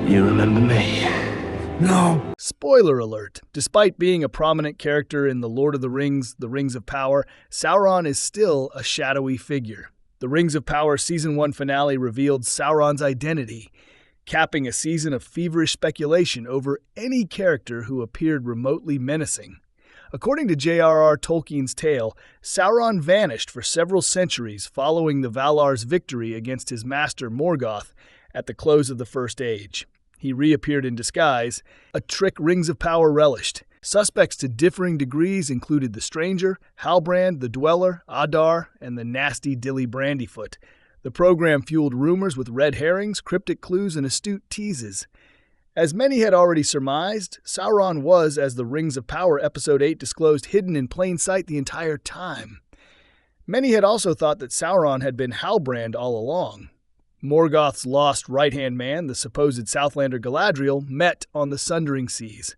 You remember me? No. Spoiler alert. Despite being a prominent character in The Lord of the Rings, The Rings of Power, Sauron is still a shadowy figure. The Rings of Power Season 1 finale revealed Sauron's identity, capping a season of feverish speculation over any character who appeared remotely menacing. According to J.R.R. Tolkien's tale, Sauron vanished for several centuries following the Valar's victory against his master Morgoth at the close of the First Age. He reappeared in disguise, a trick Rings of Power relished. Suspects to differing degrees included the Stranger, Halbrand, the Dweller, Adar, and the nasty Dilly Brandyfoot. The program fueled rumors with red herrings, cryptic clues, and astute teases. As many had already surmised, Sauron was, as the Rings of Power Episode 8 disclosed, hidden in plain sight the entire time. Many had also thought that Sauron had been Halbrand all along. Morgoth's lost right-hand man, the supposed Southlander Galadriel, met on the Sundering Seas.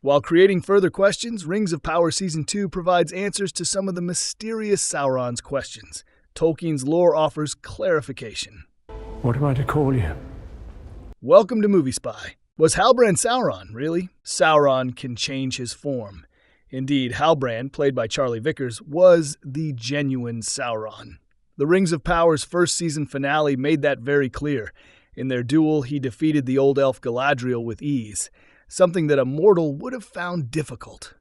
While creating further questions, Rings of Power Season 2 provides answers to some of the mysterious Sauron's questions. Tolkien's lore offers clarification. What am I to call you? Welcome to Movie Spy. Was Halbrand Sauron, really? Sauron can change his form. Indeed, Halbrand, played by Charlie Vickers, was the genuine Sauron. The Rings of Power's first season finale made that very clear. In their duel, he defeated the old elf Galadriel with ease, something that a mortal would have found difficult.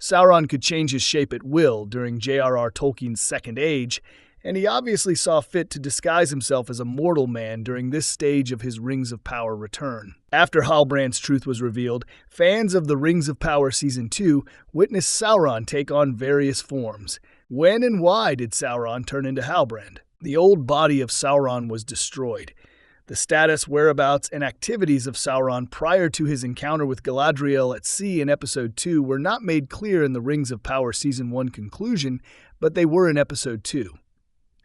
Sauron could change his shape at will during J.R.R. Tolkien's Second Age, and he obviously saw fit to disguise himself as a mortal man during this stage of his Rings of Power return. After Halbrand's truth was revealed, fans of the Rings of Power Season 2 witnessed Sauron take on various forms. When and why did Sauron turn into Halbrand? The old body of Sauron was destroyed. The status, whereabouts, and activities of Sauron prior to his encounter with Galadriel at sea in Episode 2 were not made clear in the Rings of Power Season 1 conclusion, but they were in Episode 2.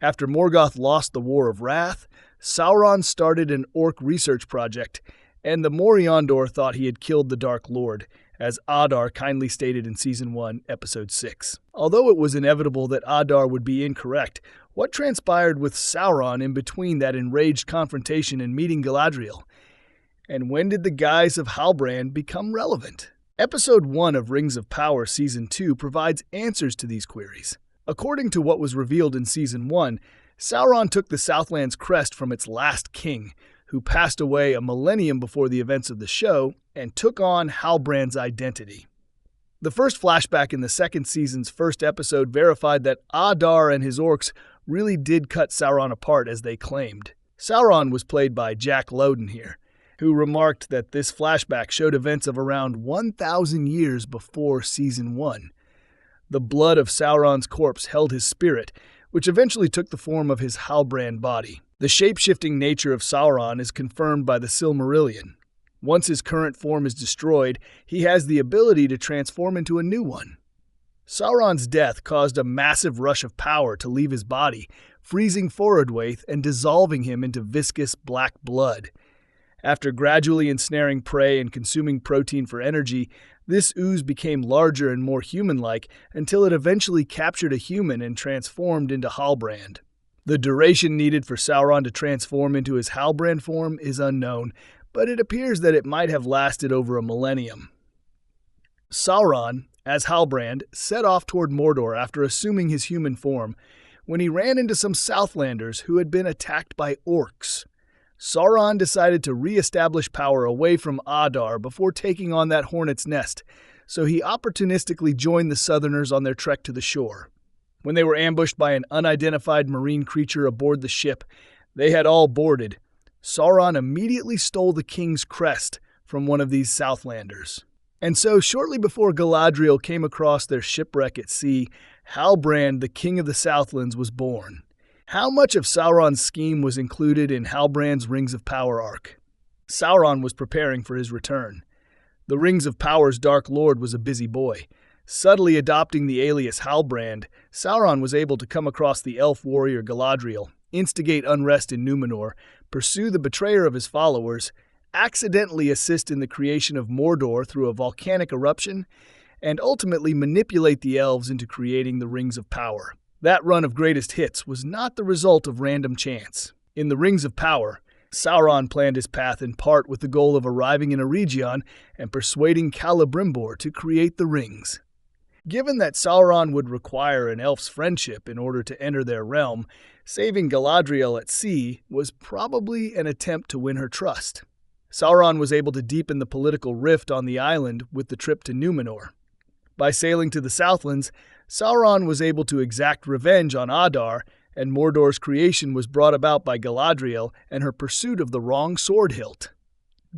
After Morgoth lost the War of Wrath, Sauron started an orc research project, and the Moriondor thought he had killed the Dark Lord, as Adar kindly stated in Season 1, Episode 6. Although it was inevitable that Adar would be incorrect, what transpired with Sauron in between that enraged confrontation and meeting Galadriel? And when did the guise of Halbrand become relevant? Episode 1 of Rings of Power Season 2 provides answers to these queries. According to what was revealed in Season 1, Sauron took the Southland's crest from its last king, who passed away a millennium before the events of the show, and took on Halbrand's identity. The first flashback in the second season's first episode verified that Adar and his orcs really did cut Sauron apart as they claimed. Sauron was played by Jack Lowden here, who remarked that this flashback showed events of around 1,000 years before Season 1. The blood of Sauron's corpse held his spirit, which eventually took the form of his Halbrand body. The shape-shifting nature of Sauron is confirmed by the Silmarillion. Once his current form is destroyed, he has the ability to transform into a new one. Sauron's death caused a massive rush of power to leave his body, freezing Forodwaith and dissolving him into viscous black blood. After gradually ensnaring prey and consuming protein for energy, this ooze became larger and more human-like until it eventually captured a human and transformed into Halbrand. The duration needed for Sauron to transform into his Halbrand form is unknown, but it appears that it might have lasted over a millennium. Sauron, as Halbrand, set off toward Mordor after assuming his human form, when he ran into some Southlanders who had been attacked by orcs. Sauron decided to re-establish power away from Adar before taking on that hornet's nest, so he opportunistically joined the Southerners on their trek to the shore. When they were ambushed by an unidentified marine creature aboard the ship, they had all boarded. Sauron immediately stole the king's crest from one of these Southlanders. And so, shortly before Galadriel came across their shipwreck at sea, Halbrand, the king of the Southlands, was born. How much of Sauron's scheme was included in Halbrand's Rings of Power arc? Sauron was preparing for his return. The Rings of Power's Dark Lord was a busy boy. Subtly adopting the alias Halbrand, Sauron was able to come across the elf warrior Galadriel, instigate unrest in Numenor, pursue the betrayer of his followers, accidentally assist in the creation of Mordor through a volcanic eruption, and ultimately manipulate the elves into creating the Rings of Power. That run of greatest hits was not the result of random chance. In the Rings of Power, Sauron planned his path in part with the goal of arriving in Eregion and persuading Celebrimbor to create the rings. Given that Sauron would require an elf's friendship in order to enter their realm, saving Galadriel at sea was probably an attempt to win her trust. Sauron was able to deepen the political rift on the island with the trip to Numenor. By sailing to the Southlands, Sauron was able to exact revenge on Adar, and Mordor's creation was brought about by Galadriel and her pursuit of the wrong sword hilt.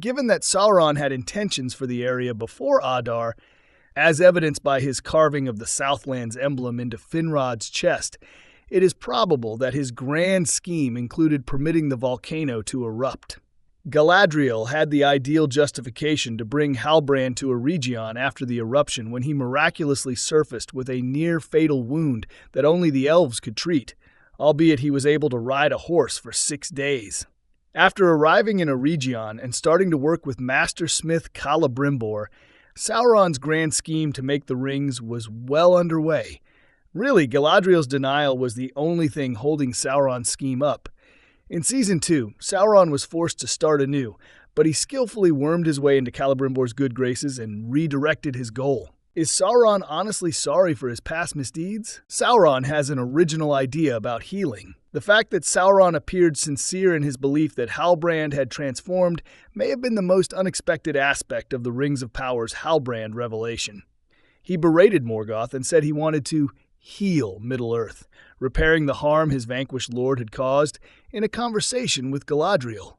Given that Sauron had intentions for the area before Adar, as evidenced by his carving of the Southland's emblem into Finrod's chest, it is probable that his grand scheme included permitting the volcano to erupt. Galadriel had the ideal justification to bring Halbrand to Eregion after the eruption when he miraculously surfaced with a near-fatal wound that only the elves could treat, albeit he was able to ride a horse for 6 days. After arriving in Eregion and starting to work with Master Smith Celebrimbor, Sauron's grand scheme to make the rings was well underway. Really, Galadriel's denial was the only thing holding Sauron's scheme up. In Season 2, Sauron was forced to start anew, but he skillfully wormed his way into Celebrimbor's good graces and redirected his goal. Is Sauron honestly sorry for his past misdeeds? Sauron has an original idea about healing. The fact that Sauron appeared sincere in his belief that Halbrand had transformed may have been the most unexpected aspect of the Rings of Power's Halbrand revelation. He berated Morgoth and said he wanted to heal Middle-earth, repairing the harm his vanquished lord had caused in a conversation with Galadriel.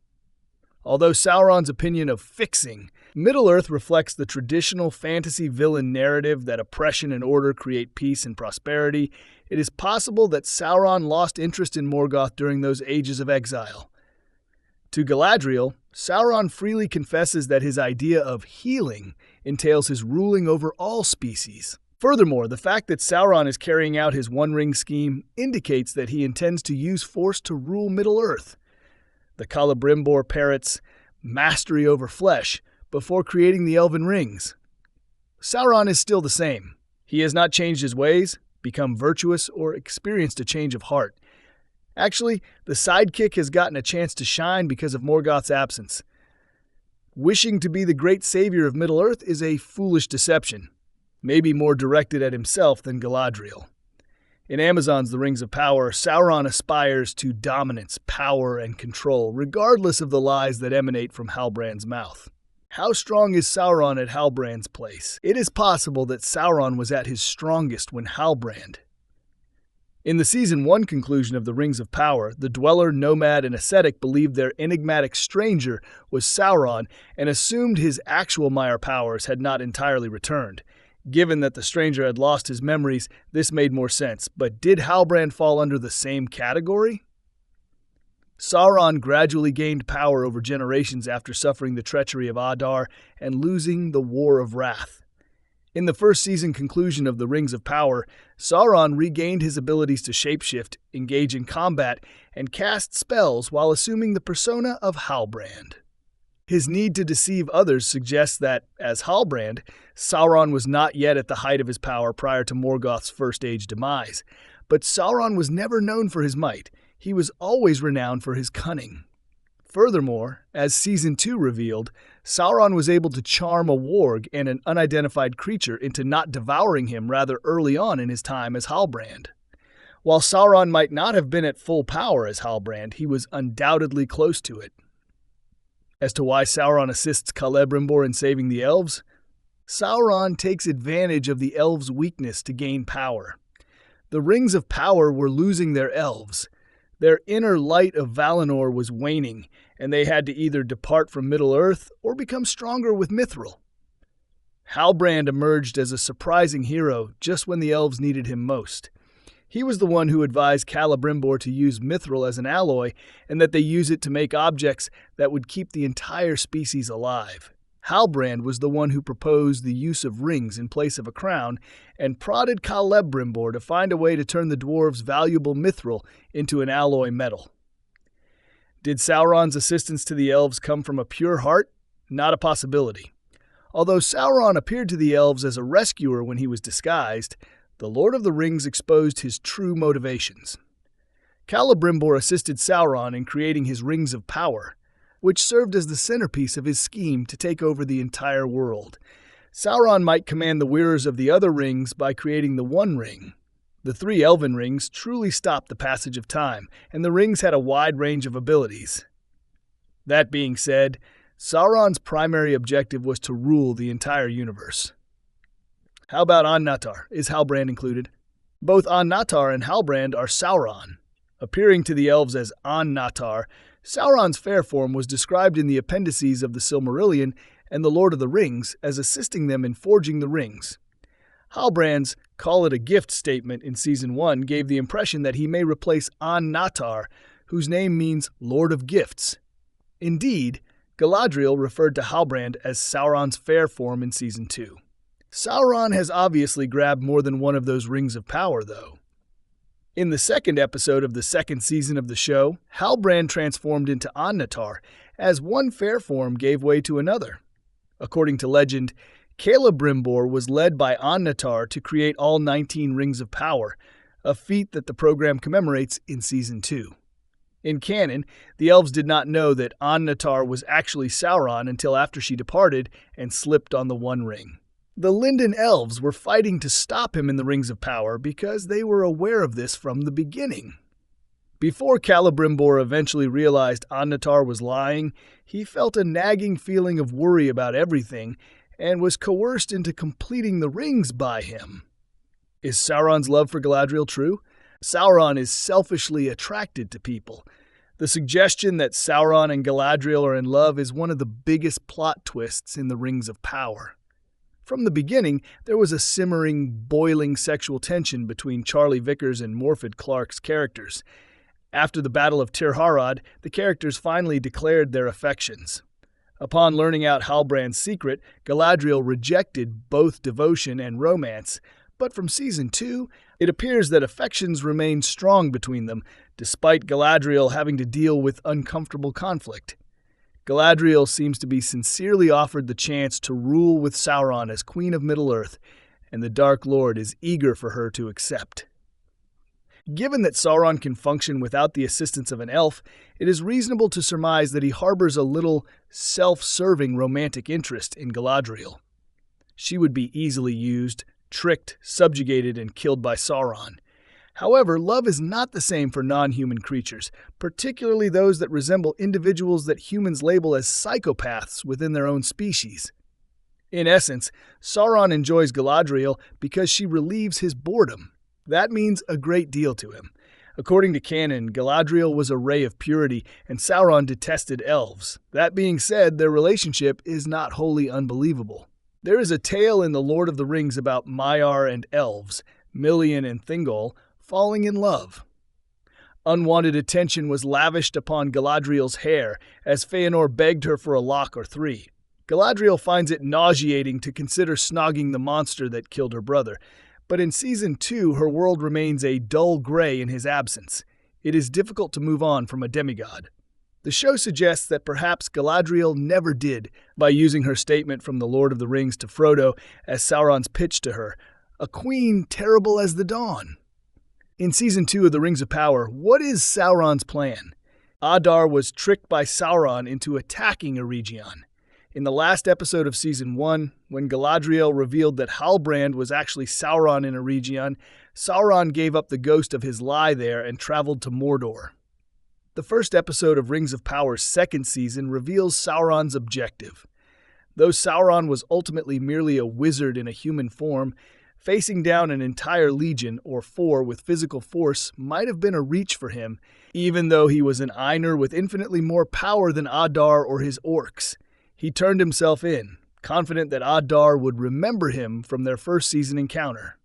Although Sauron's opinion of fixing Middle-earth reflects the traditional fantasy villain narrative that oppression and order create peace and prosperity, it is possible that Sauron lost interest in Morgoth during those ages of exile. To Galadriel, Sauron freely confesses that his idea of healing entails his ruling over all species. Furthermore, the fact that Sauron is carrying out his One Ring scheme indicates that he intends to use force to rule Middle-earth. The Celebrimbor parrots mastery over flesh before creating the Elven Rings. Sauron is still the same. He has not changed his ways, become virtuous, or experienced a change of heart. Actually, the sidekick has gotten a chance to shine because of Morgoth's absence. Wishing to be the great savior of Middle-earth is a foolish deception, maybe more directed at himself than Galadriel. In Amazon's The Rings of Power, Sauron aspires to dominance, power, and control, regardless of the lies that emanate from Halbrand's mouth. How strong is Sauron at Halbrand's place? It is possible that Sauron was at his strongest when Halbrand. In the Season 1 conclusion of The Rings of Power, the dweller, nomad, and ascetic believed their enigmatic stranger was Sauron and assumed his actual Maiar powers had not entirely returned. Given that the stranger had lost his memories, this made more sense, but did Halbrand fall under the same category? Sauron gradually gained power over generations after suffering the treachery of Adar and losing the War of Wrath. In the first season conclusion of The Rings of Power, Sauron regained his abilities to shapeshift, engage in combat, and cast spells while assuming the persona of Halbrand. His need to deceive others suggests that, as Halbrand, Sauron was not yet at the height of his power prior to Morgoth's First Age demise. But Sauron was never known for his might. He was always renowned for his cunning. Furthermore, as Season 2 revealed, Sauron was able to charm a warg and an unidentified creature into not devouring him rather early on in his time as Halbrand. While Sauron might not have been at full power as Halbrand, he was undoubtedly close to it. As to why Sauron assists Celebrimbor in saving the elves, Sauron takes advantage of the elves' weakness to gain power. The Rings of Power were losing their elves. Their inner light of Valinor was waning, and they had to either depart from Middle-earth or become stronger with Mithril. Halbrand emerged as a surprising hero just when the elves needed him most. He was the one who advised Celebrimbor to use Mithril as an alloy and that they use it to make objects that would keep the entire species alive. Halbrand was the one who proposed the use of rings in place of a crown and prodded Celebrimbor to find a way to turn the dwarves' valuable Mithril into an alloy metal. Did Sauron's assistance to the elves come from a pure heart? Not a possibility. Although Sauron appeared to the elves as a rescuer when he was disguised, the Lord of the Rings exposed his true motivations. Celebrimbor assisted Sauron in creating his Rings of Power. which served as the centerpiece of his scheme to take over the entire world. Sauron might command the wearers of the other rings by creating the One Ring. The 3 elven rings truly stopped the passage of time, and the rings had a wide range of abilities. That being said, Sauron's primary objective was to rule the entire universe. How about ANNATAR? Is Halbrand included? Both ANNATAR and Halbrand are Sauron. Appearing to the elves as ANNATAR, Sauron's fair form was described in the appendices of the Silmarillion and the Lord of the Rings as assisting them in forging the rings. Halbrand's "call it a gift" statement in Season 1 gave the impression that he may replace ANNATAR, whose name means Lord of Gifts. Indeed, Galadriel referred to Halbrand as Sauron's fair form in Season 2. Sauron has obviously grabbed more than one of those rings of power, though. In the second episode of the second season of the show, Halbrand transformed into ANNATAR, as one fair form gave way to another. According to legend, Celebrimbor was led by ANNATAR to create all 19 Rings of Power, a feat that the program commemorates in Season 2. In canon, the elves did not know that ANNATAR was actually Sauron until after she departed and slipped on the One Ring. The Linden elves were fighting to stop him in the Rings of Power because they were aware of this from the beginning. Before Celebrimbor eventually realized ANNATAR was lying, he felt a nagging feeling of worry about everything and was coerced into completing the rings by him. Is Sauron's love for Galadriel true? Sauron is selfishly attracted to people. The suggestion that Sauron and Galadriel are in love is one of the biggest plot twists in the Rings of Power. From the beginning, there was a simmering, boiling sexual tension between Charlie Vickers and Morfydd Clark's characters. After the Battle of Tir Harad, the characters finally declared their affections. Upon learning out Halbrand's secret, Galadriel rejected both devotion and romance, but from Season 2, it appears that affections remained strong between them, despite Galadriel having to deal with uncomfortable conflict. Galadriel seems to be sincerely offered the chance to rule with Sauron as Queen of Middle-earth, and the Dark Lord is eager for her to accept. Given that Sauron can function without the assistance of an elf, it is reasonable to surmise that he harbors a little self-serving romantic interest in Galadriel. She would be easily used, tricked, subjugated, and killed by Sauron. However, love is not the same for non-human creatures, particularly those that resemble individuals that humans label as psychopaths within their own species. In essence, Sauron enjoys Galadriel because she relieves his boredom. That means a great deal to him. According to canon, Galadriel was a ray of purity, and Sauron detested elves. That being said, their relationship is not wholly unbelievable. There is a tale in The Lord of the Rings about Maiar and elves, Melian and Thingol, falling in love. Unwanted attention was lavished upon Galadriel's hair, as Feanor begged her for a lock or 3. Galadriel finds it nauseating to consider snogging the monster that killed her brother, but in Season 2 her world remains a dull gray in his absence. It is difficult to move on from a demigod. The show suggests that perhaps Galadriel never did, by using her statement from The Lord of the Rings to Frodo as Sauron's pitch to her, "A queen terrible as the dawn." In Season 2 of The Rings of Power, what is Sauron's plan? Adar was tricked by Sauron into attacking Eregion. In the last episode of Season 1, when Galadriel revealed that Halbrand was actually Sauron in Eregion, Sauron gave up the ghost of his lie there and traveled to Mordor. The first episode of Rings of Power's second season reveals Sauron's objective. Though Sauron was ultimately merely a wizard in a human form, facing down an entire legion, or 4, with physical force might have been a reach for him, even though he was an Ainur with infinitely more power than Adar or his orcs. He turned himself in, confident that Adar would remember him from their first season encounter.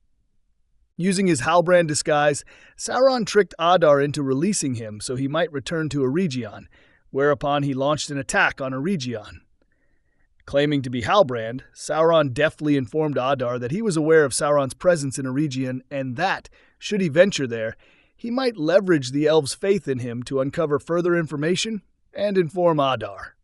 Using his Halbrand disguise, Sauron tricked Adar into releasing him so he might return to Eregion, whereupon he launched an attack on Eregion. Claiming to be Halbrand, Sauron deftly informed Adar that he was aware of Sauron's presence in Eregion and that, should he venture there, he might leverage the elves' faith in him to uncover further information and inform Adar.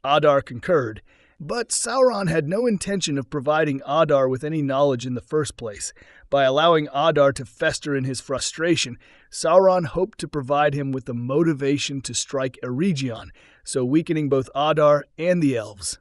Adar concurred, But Sauron had no intention of providing Adar with any knowledge in the first place. By allowing Adar to fester in his frustration, Sauron hoped to provide him with the motivation to strike Eregion, so weakening both Adar and the elves.